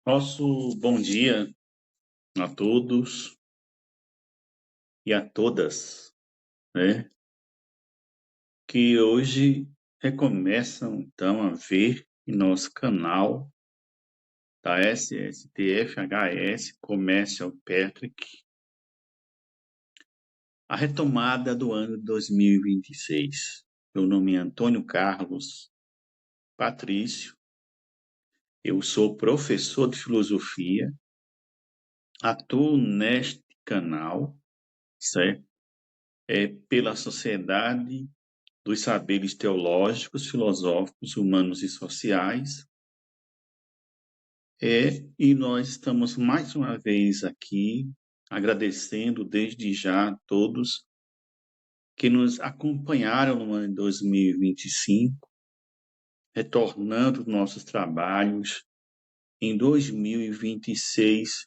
Nosso bom dia a todos e a todas, né? Que hoje recomeçam então a ver em nosso canal da SSTFHS Commercial Patrick a retomada do ano 2026. Meu nome é Antônio Carlos Patrício, eu sou professor de filosofia, atuo neste canal, certo? Pela Sociedade dos Saberes Teológicos, Filosóficos, Humanos e Sociais. E nós estamos mais uma vez aqui agradecendo desde já a todos que nos acompanharam no ano de 2025, retornando nossos trabalhos em 2026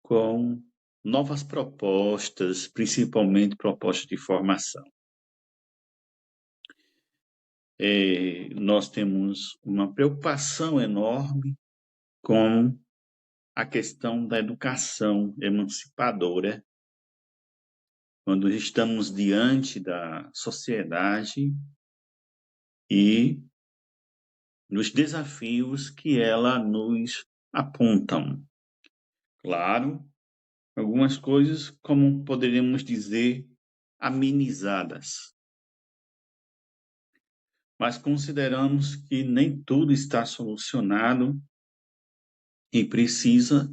com novas propostas, principalmente propostas de formação. Nós temos uma preocupação enorme com a questão da educação emancipadora, quando estamos diante da sociedade e nos desafios que ela nos apontam. Claro, algumas coisas, como poderíamos dizer, amenizadas. Mas consideramos que nem tudo está solucionado e precisa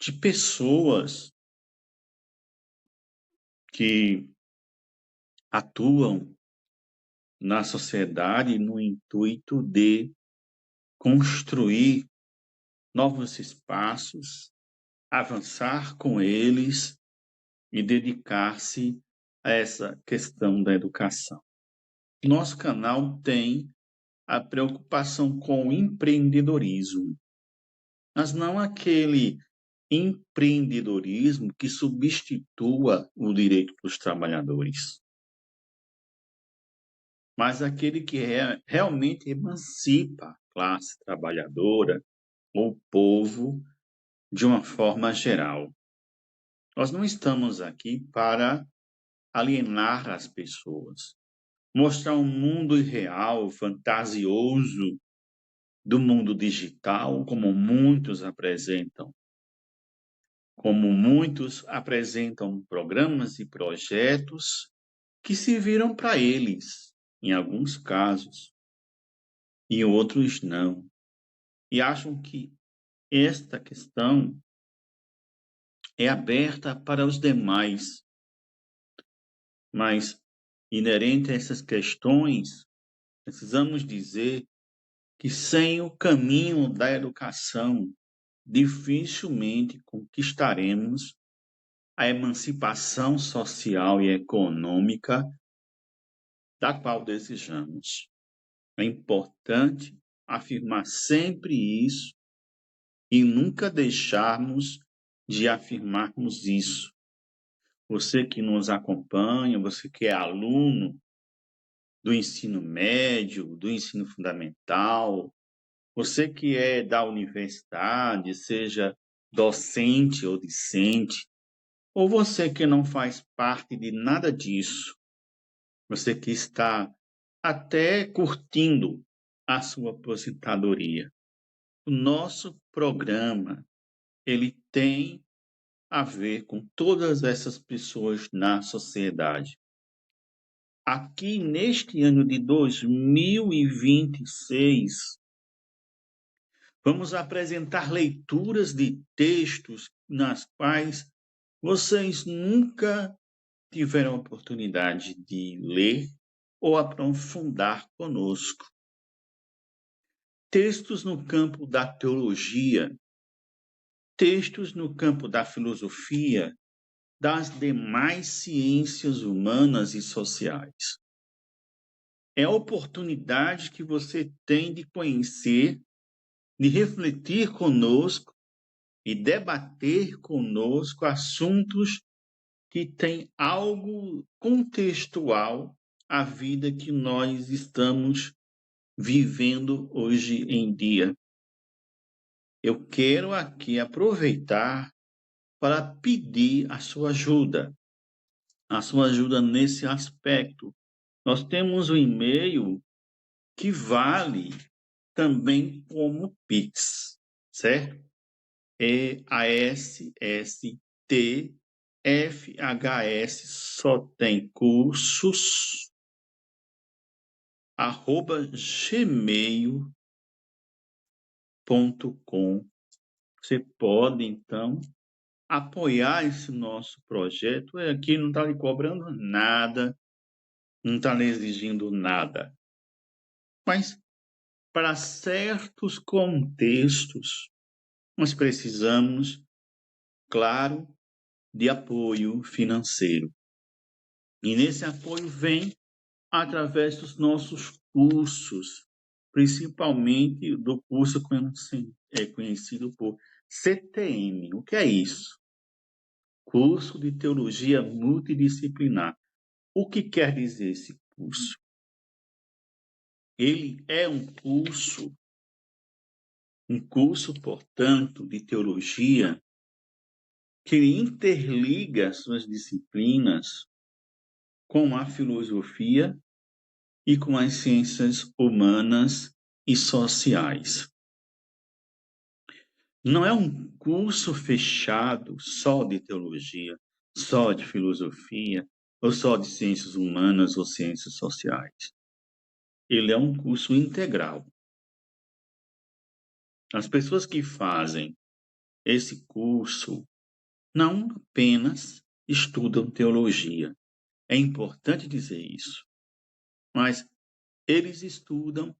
de pessoas que atuam na sociedade no intuito de construir novos espaços, avançar com eles e dedicar-se a essa questão da educação. Nosso canal tem a preocupação com o empreendedorismo, mas não aquele empreendedorismo que substitua o direito dos trabalhadores, mas aquele que realmente emancipa a classe trabalhadora, o povo, de uma forma geral. Nós não estamos aqui para alienar as pessoas, mostrar um mundo irreal, fantasioso do mundo digital, como muitos apresentam programas e projetos que serviram para eles, em alguns casos, e outros não. E acham que esta questão é aberta para os demais, mas inerente a essas questões, precisamos dizer que sem o caminho da educação, dificilmente conquistaremos a emancipação social e econômica da qual desejamos. É importante afirmar sempre isso e nunca deixarmos de afirmarmos isso. Você que nos acompanha, você que é aluno do ensino médio, do ensino fundamental, você que é da universidade, seja docente ou discente, ou você que não faz parte de nada disso, você que está até curtindo a sua aposentadoria. O nosso programa, ele tem a ver com todas essas pessoas na sociedade. Aqui neste ano de 2026, vamos apresentar leituras de textos nas quais vocês nunca tiveram oportunidade de ler ou aprofundar conosco. Textos no campo da teologia, textos no campo da filosofia, das demais ciências humanas e sociais. É a oportunidade que você tem de conhecer, de refletir conosco e debater conosco assuntos que têm algo contextual à vida que nós estamos vivendo hoje em dia. eu quero aqui aproveitar para pedir a sua ajuda nesse aspecto. Nós temos um e-mail que vale também como Pix, certo? É ASSTFHS só tem cursos @gmail.com. Você pode, então, apoiar esse nosso projeto. Aqui não está lhe cobrando nada, não está lhe exigindo nada. Mas, para certos contextos, nós precisamos, claro, de apoio financeiro. E nesse apoio vem através dos nossos cursos, principalmente do curso conhecido por CTM. O que é isso? Curso de Teologia Multidisciplinar. O que quer dizer esse curso? Ele é um curso, portanto, de teologia que interliga suas disciplinas com a filosofia e com as ciências humanas e sociais. Não é um curso fechado só de teologia, só de filosofia, ou só de ciências humanas ou ciências sociais. Ele é um curso integral. As pessoas que fazem esse curso não apenas estudam teologia, é importante dizer isso, mas eles estudam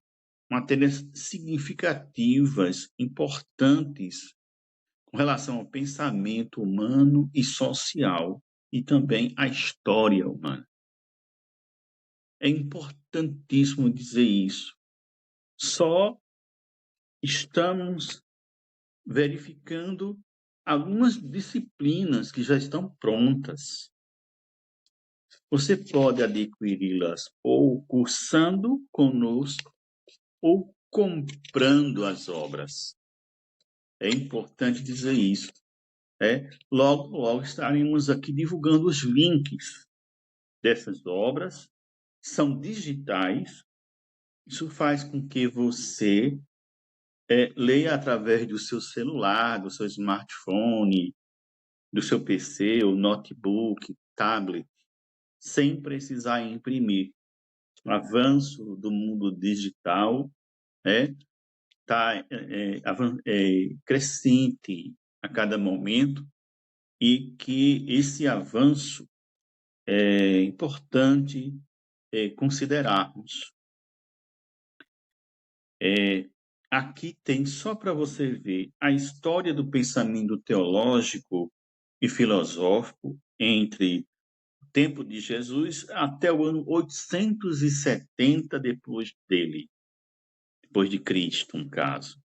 matérias significativas, importantes, com relação ao pensamento humano e social e também à história humana. É importantíssimo dizer isso. Só estamos verificando algumas disciplinas que já estão prontas. Você pode adquiri-las ou cursando conosco ou comprando as obras. É importante dizer isso. Logo, logo estaremos aqui divulgando os links dessas obras. São digitais. Isso faz com que você leia através do seu celular, do seu smartphone, do seu PC, ou notebook, tablet, sem precisar imprimir. O avanço do mundo digital está crescente a cada momento e que esse avanço é importante considerarmos. Aqui tem, só para você ver, a história do pensamento teológico e filosófico entre o tempo de Jesus até o ano 870 depois de Cristo, no caso.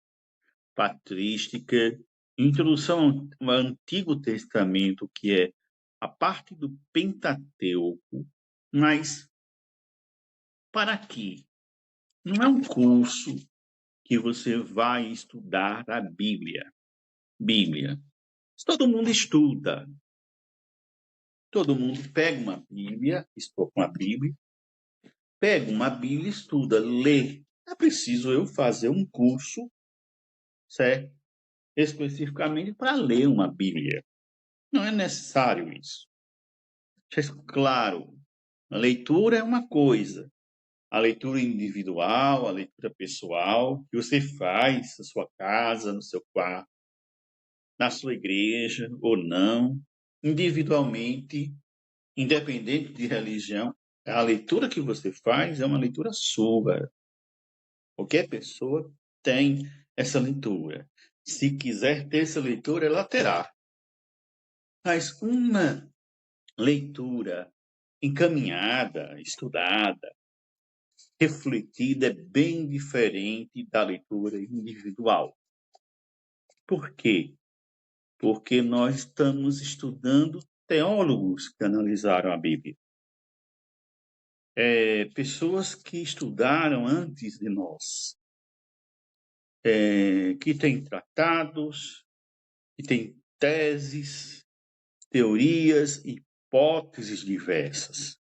Patrística, introdução ao Antigo Testamento, que é a parte do Pentateuco, mas para quê? Não é um curso que você vai estudar a Bíblia. Todo mundo estuda. Todo mundo pega uma Bíblia, estuda, lê. É preciso eu fazer um curso, certo? Especificamente para ler uma Bíblia. Não é necessário isso. Claro, a leitura é uma coisa. A leitura individual, a leitura pessoal, que você faz na sua casa, no seu quarto, na sua igreja ou não, individualmente, independente de religião, a leitura que você faz é uma leitura sua. Qualquer pessoa tem essa leitura. Se quiser ter essa leitura, ela terá. Mas uma leitura encaminhada, estudada, refletida é bem diferente da leitura individual. Por quê? Porque nós estamos estudando teólogos que analisaram a Bíblia. Pessoas que estudaram antes de nós. que tem tratados, que tem teses, teorias, hipóteses diversas.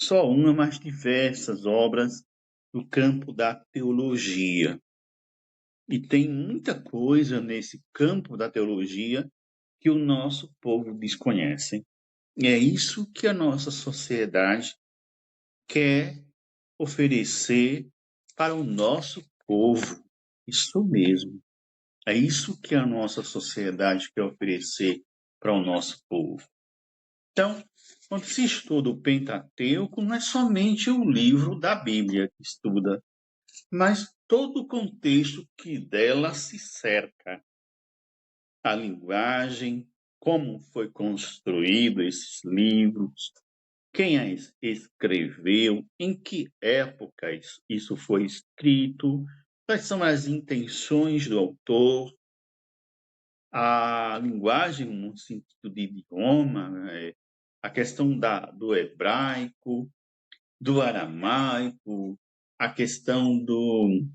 Só uma, mas diversas obras no campo da teologia. E tem muita coisa nesse campo da teologia que o nosso povo desconhece. E é isso que a nossa sociedade quer oferecer para o nosso povo. Isso mesmo. É isso que a nossa sociedade quer oferecer para o nosso povo. Então, quando se estuda o Pentateuco, não é somente o livro da Bíblia que estuda, mas todo o contexto que dela se cerca. A linguagem, como foi construído esses livros, quem as escreveu, em que época isso foi escrito, quais são as intenções do autor, a linguagem no sentido de idioma, né? A questão do hebraico, do aramaico, a questão do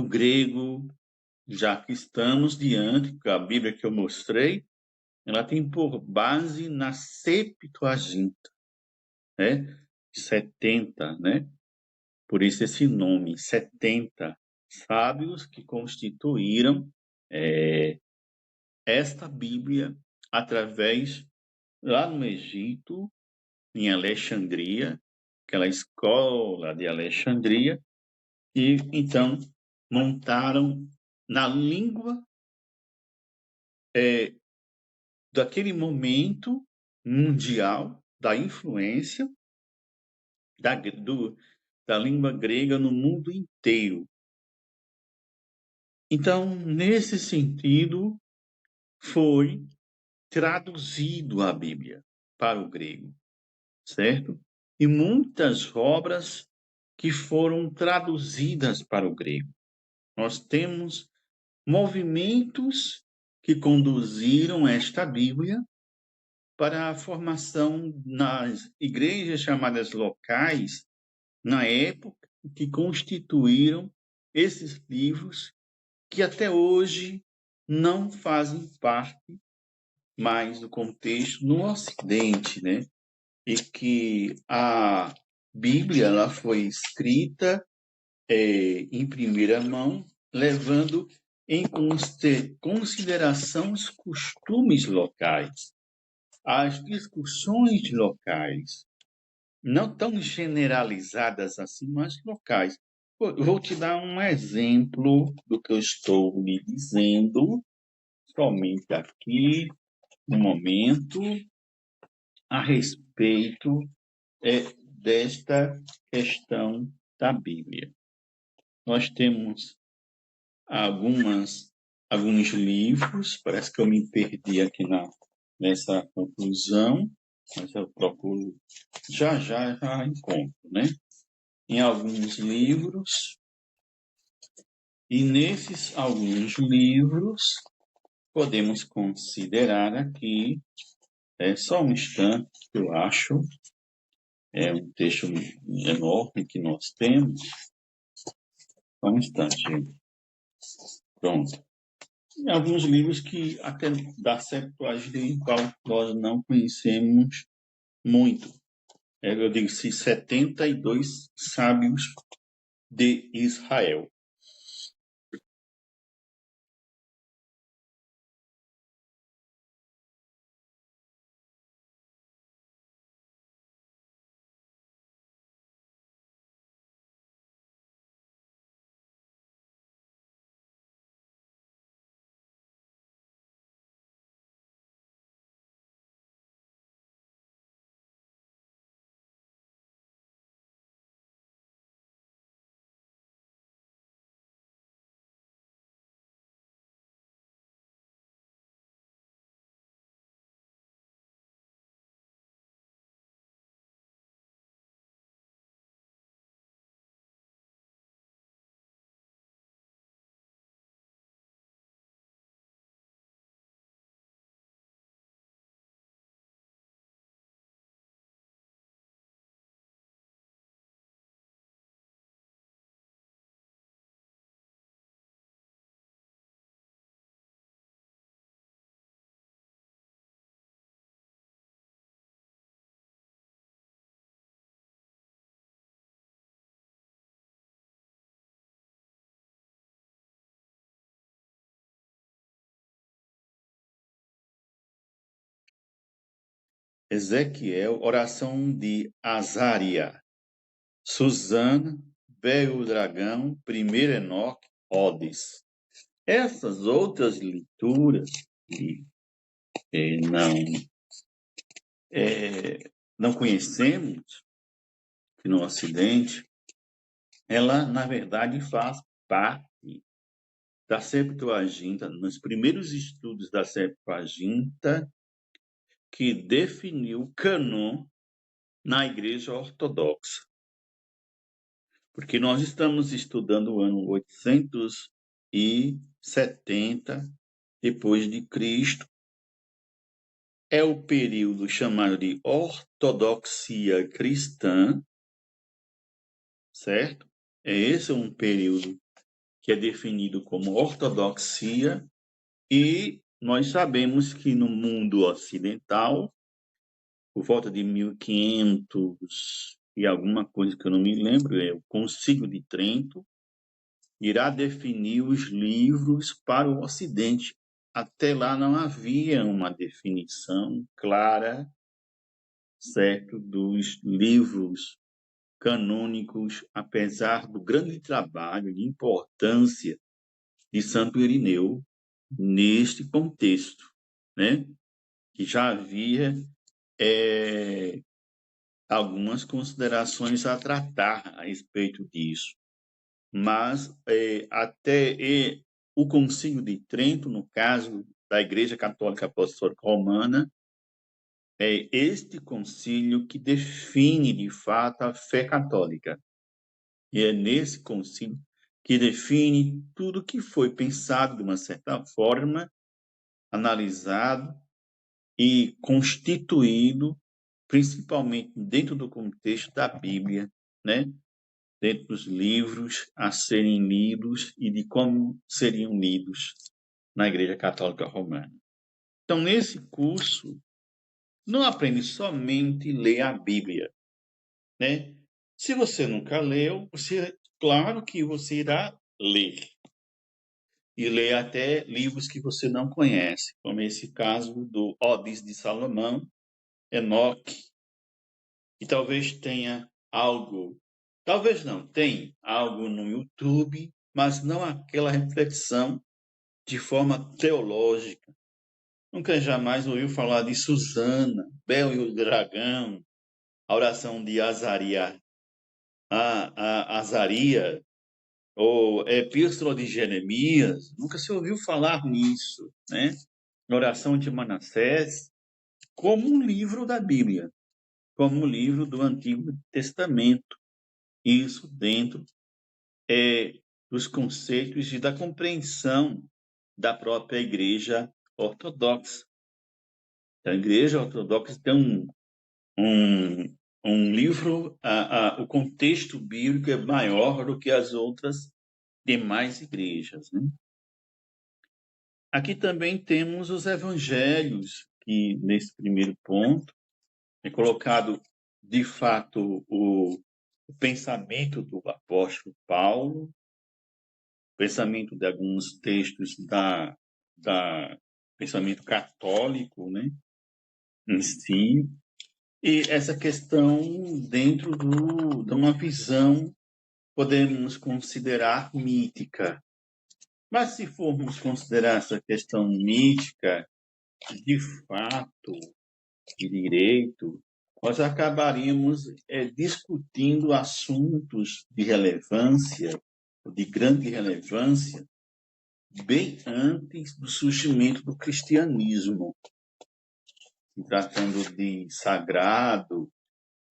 grego, já que estamos diante, a Bíblia que eu mostrei, ela tem por base na Septuaginta, né? 70, né? Por isso esse nome, 70 sábios que constituíram esta Bíblia através, lá no Egito, em Alexandria, aquela escola de Alexandria, e então montaram na língua daquele momento mundial da influência da língua grega no mundo inteiro. Então, nesse sentido, foi traduzido a Bíblia para o grego, certo? E muitas obras que foram traduzidas para o grego. Nós temos movimentos que conduziram esta Bíblia para a formação nas igrejas chamadas locais, na época que constituíram esses livros que até hoje não fazem parte mais do contexto no Ocidente, né? E que a Bíblia ela foi escrita em primeira mão, levando em consideração os costumes locais, as discussões locais, não tão generalizadas assim, mas locais. Vou te dar um exemplo do que eu estou lhe dizendo, somente aqui, no momento, a respeito desta questão da Bíblia. Nós temos alguns livros, parece que eu me perdi aqui nessa conclusão, mas eu procuro já encontro, né? Em alguns livros, e nesses alguns livros podemos considerar aqui, só um instante, eu acho, é um texto enorme que nós temos, só um instante, gente. Pronto. Em alguns livros que até dá certo agir em qual nós não conhecemos muito. Eu digo se 72 sábios de Israel. Ezequiel, oração de Azaria, Susana, Velho Dragão, Primeiro Enoque, Odes. Essas outras leituras que não conhecemos que no Ocidente, ela, na verdade, faz parte da Septuaginta, nos primeiros estudos da Septuaginta, que definiu o cânon na Igreja Ortodoxa. Porque nós estamos estudando o ano 870 depois de Cristo. É o período chamado de ortodoxia cristã, certo? Esse é um período que é definido como ortodoxia, e nós sabemos que no mundo ocidental, por volta de 1500 e alguma coisa que eu não me lembro, é o Concílio de Trento, irá definir os livros para o Ocidente. Até lá não havia uma definição clara, certo, dos livros canônicos, apesar do grande trabalho de importância de Santo Irineu neste contexto, né? Que já havia algumas considerações a tratar a respeito disso. Mas até o Concílio de Trento, no caso da Igreja Católica Apostólica Romana, é este concílio que define, de fato, a fé católica. E é nesse concílio que define tudo que foi pensado, de uma certa forma, analisado e constituído, principalmente dentro do contexto da Bíblia, né? Dentro dos livros a serem lidos e de como seriam lidos na Igreja Católica Romana. Então, nesse curso, não aprende somente ler a Bíblia, né? Se você nunca leu, claro que você irá ler. E ler até livros que você não conhece, como esse caso do Odes de Salomão, Enoque, e talvez tenha algo, talvez não, tem algo no YouTube, mas não aquela reflexão de forma teológica. Nunca jamais ouviu falar de Susana, Bel e o Dragão, a oração de Azaria, Azaria, ou Epístola de Jeremias. Nunca se ouviu falar nisso, né? A oração de Manassés, como um livro da Bíblia, como um livro do Antigo Testamento. Isso dentro dos conceitos e da compreensão da própria Igreja Ortodoxa. A Igreja Ortodoxa tem um livro, o contexto bíblico é maior do que as outras demais igrejas, né? Aqui também temos os evangelhos, que nesse primeiro ponto é colocado, de fato, o pensamento do apóstolo Paulo, o pensamento de alguns textos da pensamento católico, né, em si, e essa questão dentro de uma visão, podemos considerar mítica. Mas se formos considerar essa questão mítica, de fato, de direito, nós acabaríamos discutindo assuntos de relevância, de grande relevância, bem antes do surgimento do cristianismo, se tratando de sagrado,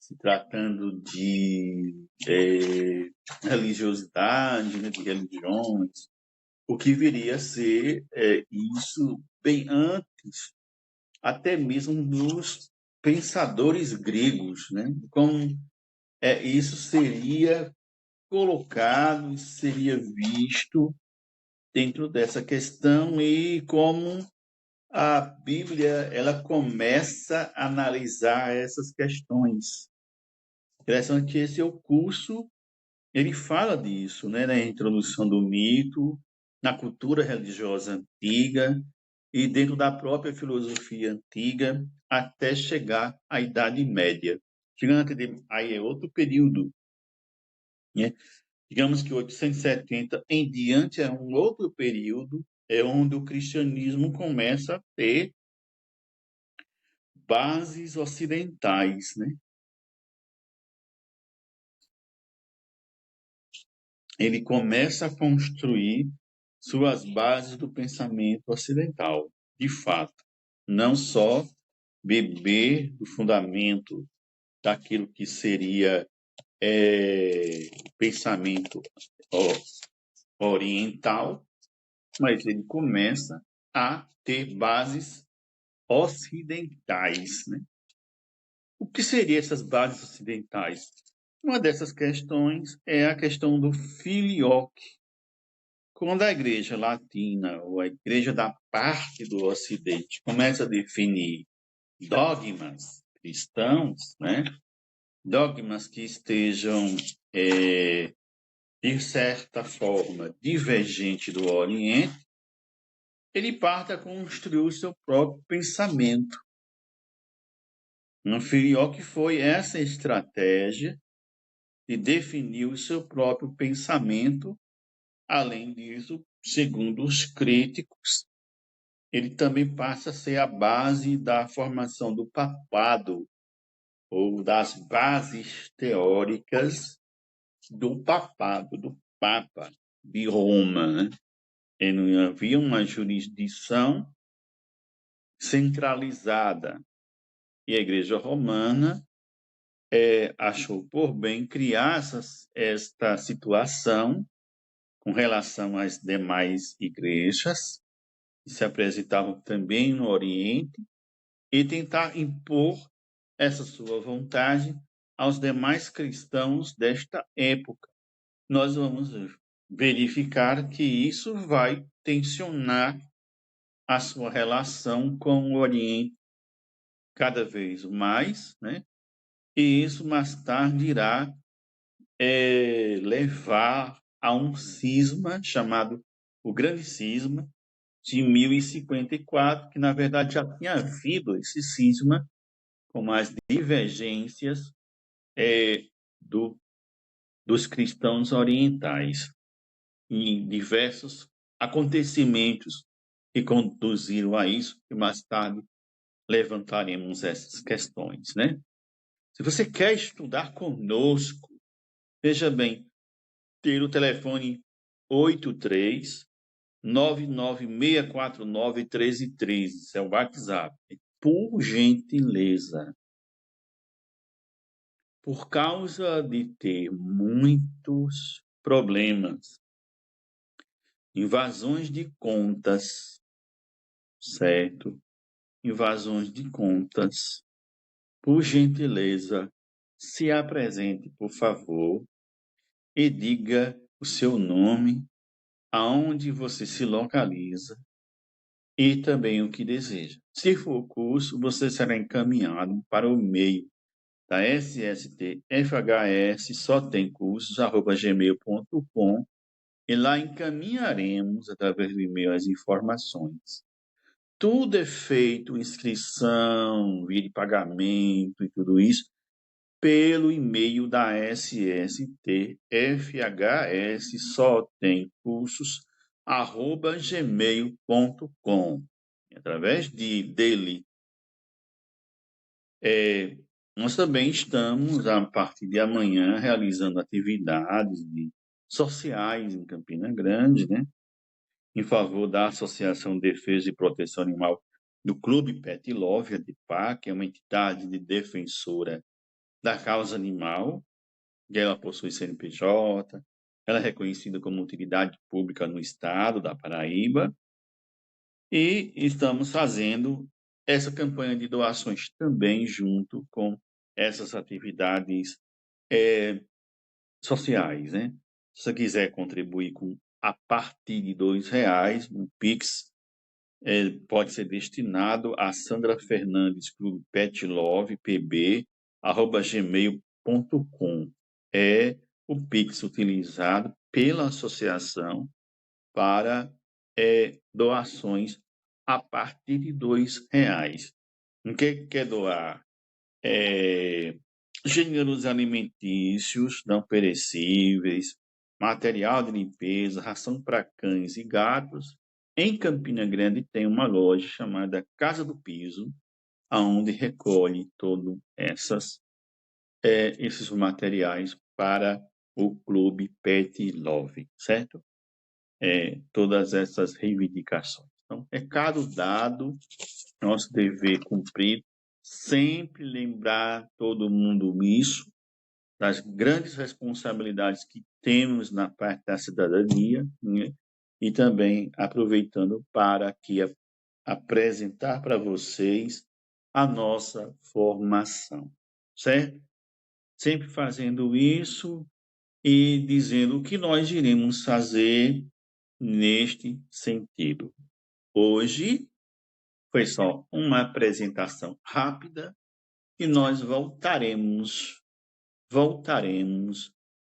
se tratando de religiosidade, né, de religiões, o que viria a ser isso bem antes, até mesmo dos pensadores gregos, né? Como isso seria colocado, seria visto dentro dessa questão, e como a Bíblia ela começa a analisar essas questões. Interessante que esse é o curso, ele fala disso, né? Na introdução do mito, na cultura religiosa antiga, e dentro da própria filosofia antiga até chegar à Idade Média. Chegando aí é outro período, né? Digamos que 870 em diante é um outro período, é onde o cristianismo começa a ter bases ocidentais, né? Ele começa a construir suas bases do pensamento ocidental, de fato. Não só beber do fundamento daquilo que seria pensamento oriental, mas ele começa a ter bases ocidentais, né? O que seriam essas bases ocidentais? Uma dessas questões é a questão do filioque. Quando a igreja latina, ou a igreja da parte do Ocidente, começa a definir dogmas cristãos, né? Dogmas que estejam, de certa forma, divergente do Oriente, ele parte a construir o seu próprio pensamento. No filioque foi essa estratégia de definir o seu próprio pensamento. Além disso, segundo os críticos, ele também passa a ser a base da formação do papado, ou das bases teóricas do papado, do Papa de Roma, né? E não havia uma jurisdição centralizada. E a Igreja Romana achou por bem criar esta situação com relação às demais igrejas, que se apresentavam também no Oriente, e tentar impor essa sua vontade aos demais cristãos desta época. Nós vamos verificar que isso vai tensionar a sua relação com o Oriente cada vez mais, né? E isso mais tarde irá levar a um cisma chamado o Grande Cisma de 1054, que na verdade já tinha havido esse cisma com as divergências do, dos cristãos orientais em diversos acontecimentos que conduziram a isso, e mais tarde levantaremos essas questões, né? Se você quer estudar conosco, veja bem, ter o telefone 83 99649 1313, isso é o WhatsApp. Por gentileza, por causa de ter muitos problemas, invasões de contas, certo? Invasões de contas. Por gentileza, se apresente, por favor, e diga o seu nome, aonde você se localiza e também o que deseja. Se for curso, você será encaminhado para o e-mail da SST-FHS, só tem cursos@gmail.com, e lá encaminharemos, através do e-mail, as informações. Tudo é feito, inscrição, via de pagamento e tudo isso, pelo e-mail da SST FHS, só tem cursos, @gmail.com. Através dele, nós também estamos, a partir de amanhã, realizando atividades sociais em Campina Grande, né? Em favor da Associação de Defesa e Proteção Animal do Clube Pet Love, a DIPA, que é uma entidade de defensora da causa animal, e ela possui CNPJ, ela é reconhecida como utilidade pública no estado da Paraíba, e estamos fazendo essa campanha de doações também junto com essas atividades sociais, né? Se você quiser contribuir com a partir de R$ 2, o Pix pode ser destinado a Sandra Fernandes Clube Pet Love PB @gmail.com. É o Pix utilizado pela associação para doações a partir de R$ 2. O que quer doar? Gêneros alimentícios não perecíveis, material de limpeza, ração para cães e gatos. Em Campina Grande tem uma loja chamada Casa do Piso, aonde recolhe todos esses materiais para o Clube Pet Love, certo? Todas essas reivindicações. Então, recado dado, nosso dever cumprido, sempre lembrar todo mundo isso, das grandes responsabilidades que temos na parte da cidadania, né? E também aproveitando para aqui apresentar para vocês a nossa formação, certo? Sempre fazendo isso e dizendo o que nós iremos fazer neste sentido. Hoje foi só uma apresentação rápida e nós voltaremos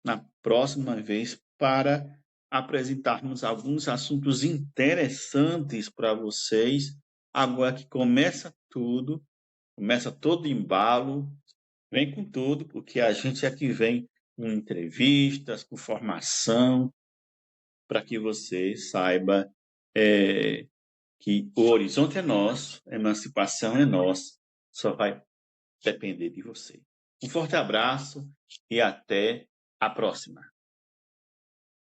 na próxima vez para apresentarmos alguns assuntos interessantes para vocês. Agora que começa todo embalo, vem com tudo, porque a gente aqui vem com entrevistas, com formação, para que você saiba que o horizonte é nosso, a emancipação é nossa, só vai depender de você. Um forte abraço e até a próxima.